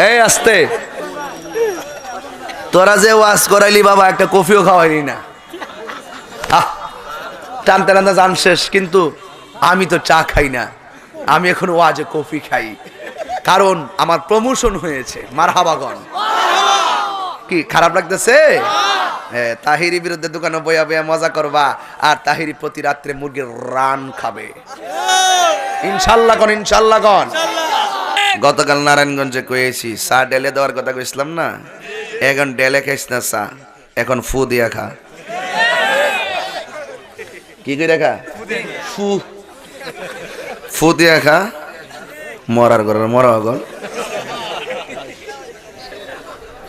এই আস্তে, তোরা যে ওয়াজ করাইলি বাবা একটা কফিও খাওয়াইলি না। টানতে টানতে জান শেষ। কিন্তু আমি তো চা খাই না, আমি এখন ওয়াজে কফি খাই, কারণ আমার প্রমোশন হয়েছে। মারহাবাগন। কি খারাপ লাগতেছে? হ্যাঁ, তাহিরি বিরুদ্ধে দোকানে বইয়া বইয়া মজা করবা, আর তাহিরি প্রতি রাত্রে মুরগির রান খাবে ইনশাল্লাহ। কোন ইনশাল্লাহ কোন? গতকাল নারায়ণগঞ্জে কয়েছি চা ডেলে দেওয়ার কথা কইছিলাম না? এখন ডেলে খাইস না চা, এখন ফু দিয়া খা। কি করে খা? ফু ফু দিয়া খা। মরার ঘরের মরা গল।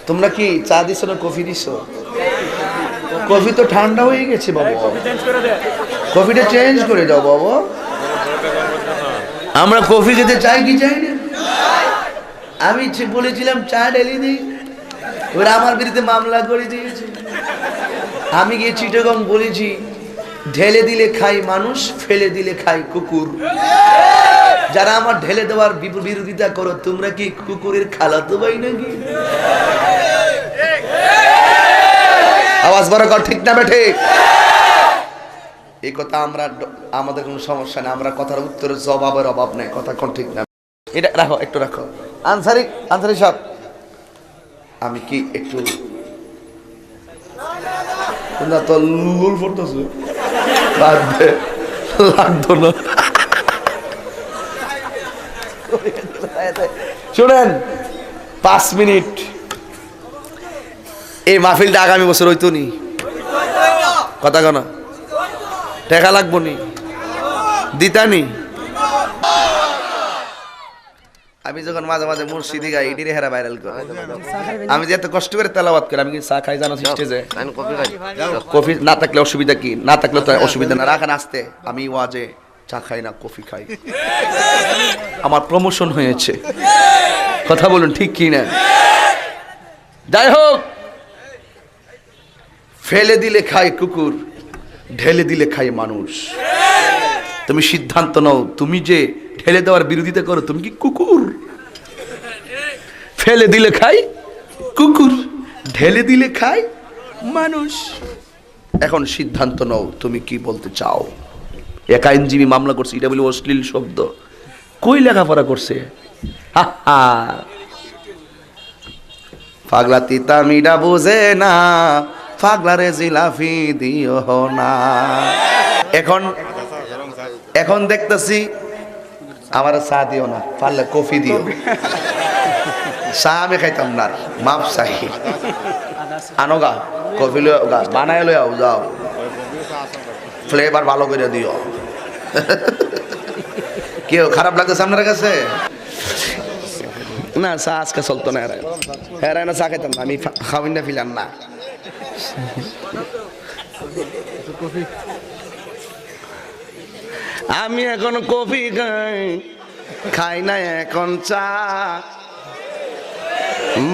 তোমরা কি চা দিছো না কফি দিছো? কফি তো ঠান্ডা হয়ে গেছে বাবা, কফিটা চেঞ্জ করে দাও বাবা। আমরা কফি খেতে চাই কি চাই না? আমি বলেছিলাম চা ঢেলে দিই, ওরা আমার বিরুদ্ধে মামলা করে দিয়েছে। আমি গিয়ে চিটাগং বলেছি, ঢেলে দিলে খাই মানুষ, ফেলে দিলে খাই কুকুর। যারা আমার ঢেলে দেওয়ার বিরোধিতা করো, তোমরা কি কুকুরের খালাতো ভাই নাকি? আওয়াজ বড় কর, ঠিক না বেঠে? এই কথা আমরা, আমাদের কোনো সমস্যা নেই, আমরা কথার উত্তরের জবাবের অভাব নেই। কথা কোন ঠিক না? এটা রাখো, একটু রাখো। আনসারি আনসারি সব আমি কি একটু না তো লুল পড়তেছে, লাগবে লাগতো না। শুনেন 5 মিনিট, এই মাহফিলটা আগামী বছর হইতো নি? কথা কেন? টাকা লাগবো নি? দিতানি? আমি যখন মাঝে মাঝে মুর্শিদি গাই, এটিরে হেরা ভাইরাল করে। আমি যে এত কষ্ট করে তেলাওয়াত করি, আমি কি চা খাই জানো স্টেজে? কফি না থাকলে অসুবিধা কি? না থাকলে তো অসুবিধা না, রাখেন আসতে। আমি ওয়াজে চা খাই না, কফি খাই। আমার প্রমোশন হয়েছে। কথা বলুন ঠিক কি না? যাই হোক, ফেলে দিলে খাই কুকুর, ঢেলে দিলে খাই মানুষ। তুমি সিদ্ধান্ত নাও, তুমি যে ঢেলে দেওয়ার বিরোধিতা করো, তুমি কি কুকুর? ফেলে দিলে খাই কুকুর, ঢেলে দিলে খাই মানুষ। এখন সিদ্ধান্ত নাও, তুমি কি বলতে চাও? এক আইনজীবী মামলা করছে, এটা বলে অশ্লীল শব্দ। কই লেখাপড়া করছে? পাগলা তিতা মিডা বুঝে না, পাগলারে জিলাফি দিও না। এখন এখন দেখতেছি আমার চা দিও না, পারলে কফি দিও। চা আমি খাইতাম না, মাপ চাই। আনোগা কফি লইয়া বানায় লইয়া যাও, ফ্লেভার ভালো করে দিও। কেউ খারাপ লাগতেছে আপনার কাছে? না, চা আজকে চলতো না। হ্যাঁ না, চা খাইতাম না, আমি খাওয়াই না, ফিলাম না। আমি এখন কফি খাই, খাই না এখন চা।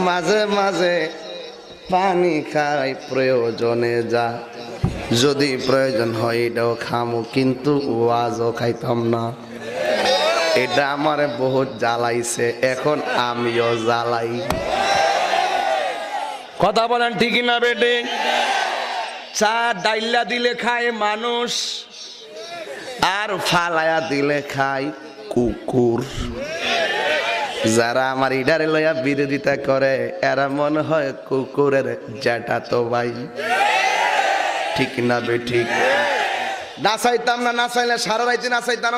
মাঝে মাঝে পানি খাই প্রয়োজনে যা, যদি প্রয়োজন হয় এটাও খামো, কিন্তু ওয়াজও খাইতাম না। এটা আমার বহুত জ্বালাইছে, এখন আমিও জ্বালাই। কথা বলেন ঠিক না বেটে? চা ডাইলা দিলে খায় মানুষ, আর ফালায়া দিলে খাই কুকুর। যারা আমার ইডারে লইয়া বিরোধিতা করে, এরা মনে হয় কুকুরের জ্যাঠা তো ভাই। ঠিক না বে ঠিক? নাচাইতাম না, নাচাইলে সারা রাইতে নাচাইতাম।